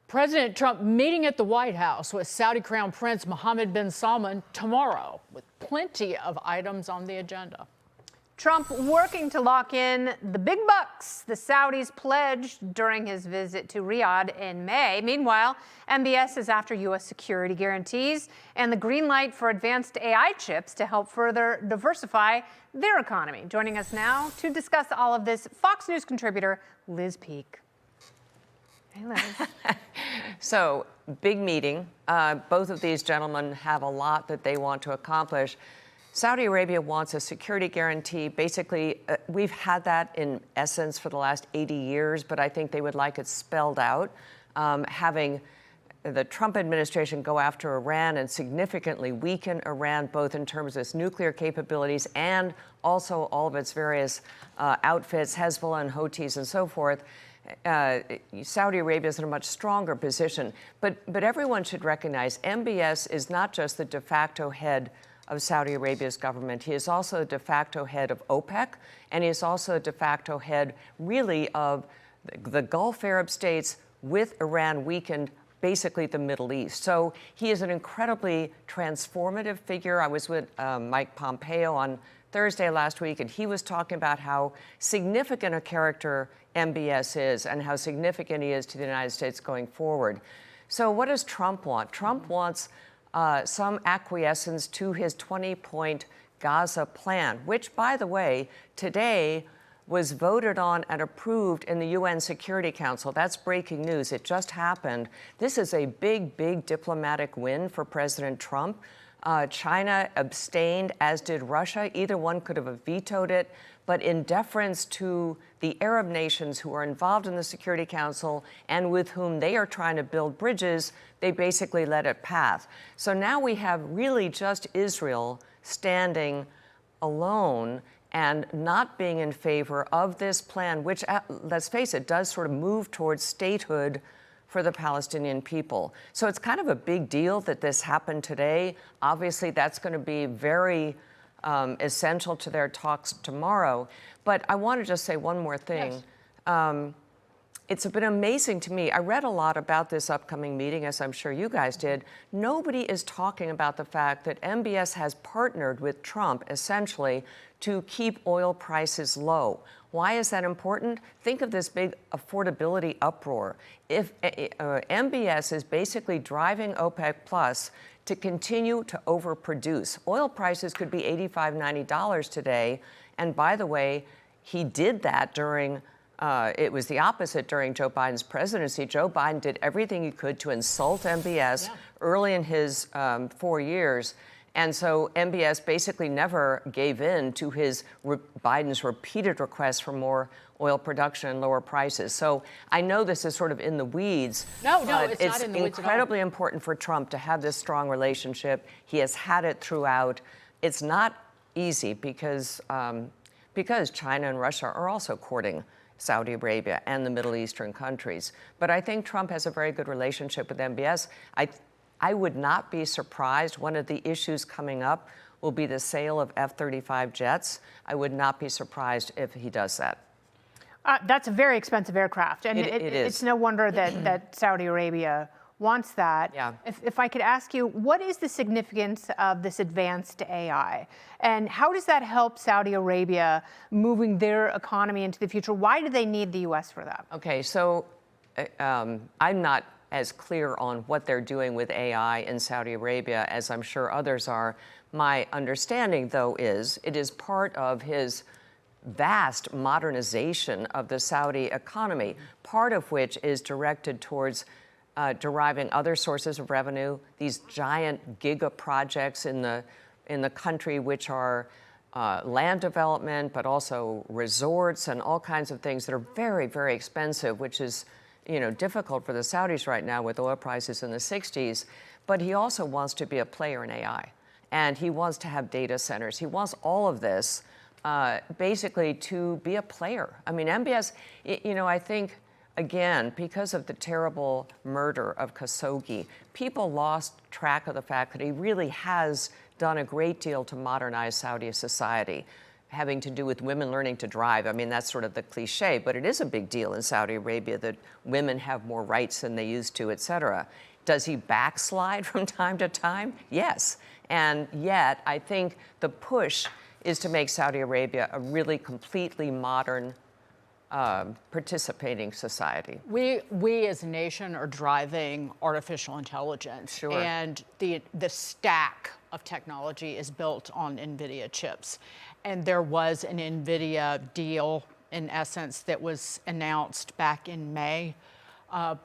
President Trump meeting at the White House with Saudi Crown Prince Mohammed bin Salman tomorrow, with plenty of items on the agenda. Trump working to lock in the big bucks the Saudis pledged during his visit to Riyadh in May. Meanwhile, MBS is after U.S. security guarantees and the green light for advanced AI chips to help further diversify their economy. Joining us now to discuss all of this, Fox News contributor Liz Peek. Hey, Liz. So, big meeting. Both of these gentlemen have a lot that they want to accomplish. Saudi Arabia wants a security guarantee. Basically, we've had that in essence for the last 80 years, but I think they would like it spelled out. Having the Trump administration go after Iran and significantly weaken Iran, both in terms of its nuclear capabilities and also all of its various outfits, Hezbollah and Houthis and so forth. Saudi Arabia is in a much stronger position. But everyone should recognize MBS is not just the de facto head of Saudi Arabia's government. He is also a de facto head of OPEC, and he is also a de facto head, really, of the Gulf Arab states with Iran weakened, basically the Middle East. So he is an incredibly transformative figure. I was with Mike Pompeo on Thursday last week, and he was talking about how significant a character MBS is and how significant he is to the United States going forward. So what does Trump want? Trump wants some acquiescence to his 20-point Gaza plan, which, by the way, today was voted on and approved in the UN Security Council. That's breaking news. It just happened. This is a big, big diplomatic win for President Trump. China abstained, as did Russia. Either one could have vetoed it. But in deference to the Arab nations who are involved in the Security Council and with whom they are trying to build bridges, they basically let it pass. So now we have really just Israel standing alone and not being in favor of this plan, which, let's face it, does sort of move towards statehood for the Palestinian people. So it's kind of a big deal that this happened today. Obviously, that's going to be very essential to their talks tomorrow. But I want to just say one more thing. Yes. It's been amazing to me. I read a lot about this upcoming meeting, as I'm sure you guys did. Nobody is talking about the fact that MBS has partnered with Trump, essentially, to keep oil prices low. Why is that important? Think of this big affordability uproar. If MBS is basically driving OPEC Plus to continue to overproduce. Oil prices could be $85, $90 today. And by the way, he did that during, it was the opposite during Joe Biden's presidency. Joe Biden did everything he could to insult MBS early in his 4 years. And so MBS basically never gave in to Biden's repeated requests for more oil production and lower prices. So I know this is sort of in the weeds. No, it's not in the weeds at all. It's incredibly important for Trump to have this strong relationship. He has had it throughout. It's not easy because China and Russia are also courting Saudi Arabia and the Middle Eastern countries. But I think Trump has a very good relationship with MBS. I would not be surprised. One of the issues coming up will be the sale of F-35 jets. I would not be surprised if he does that. That's a very expensive aircraft. And it is. It's no wonder that Saudi Arabia wants that. Yeah. If I could ask you, what is the significance of this advanced AI? And how does that help Saudi Arabia moving their economy into the future? Why do they need the U.S. for that? Okay, so I'm not as clear on what they're doing with AI in Saudi Arabia as I'm sure others are. My understanding, though, is it is part of his vast modernization of the Saudi economy, part of which is directed towards deriving other sources of revenue, these giant giga projects in the country, which are land development, but also resorts and all kinds of things that are very, very expensive, which is difficult for the Saudis right now with oil prices in the 60s. But he also wants to be a player in AI. And he wants to have data centers. He wants all of this basically to be a player. I mean, MBS, I think, again, because of the terrible murder of Khashoggi, people lost track of the fact that he really has done a great deal to modernize Saudi society. having to do with women learning to drive. I mean, that's sort of the cliche, but it is a big deal in Saudi Arabia that women have more rights than they used to, et cetera. Does he backslide from time to time? Yes. And yet, I think the push is to make Saudi Arabia a really completely modern, participating society. We as a nation are driving artificial intelligence. Sure. And the stack of technology is built on NVIDIA chips. And there was an NVIDIA deal, in essence, that was announced back in May.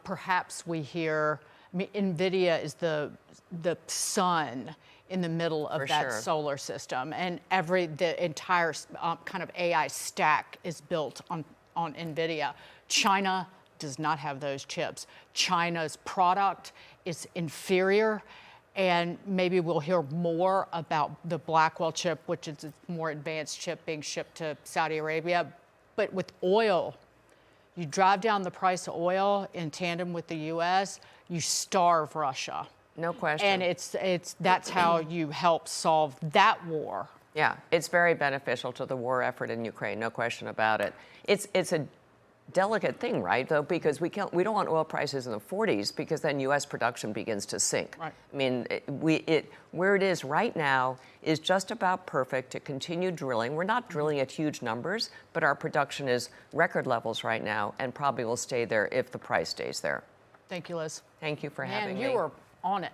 Perhaps we hear, I mean, NVIDIA is the sun in the middle of that solar system. And the entire kind of AI stack is built on NVIDIA. China does not have those chips. China's product is inferior, and maybe we'll hear more about the Blackwell chip, which is a more advanced chip being shipped to Saudi Arabia. But with oil, you drive down the price of oil in tandem with the U.S., you starve Russia. No question. And that's how you help solve that war. Yeah, it's very beneficial to the war effort in Ukraine, no question about it. It's a delicate thing, right, though, because we don't want oil prices in the 40s, because then U.S. production begins to sink. Right. I mean, where it is right now is just about perfect to continue drilling. We're not drilling at huge numbers, but our production is record levels right now, and probably will stay there if the price stays there. Thank you, Liz. Thank you for having me. Man, you were on it.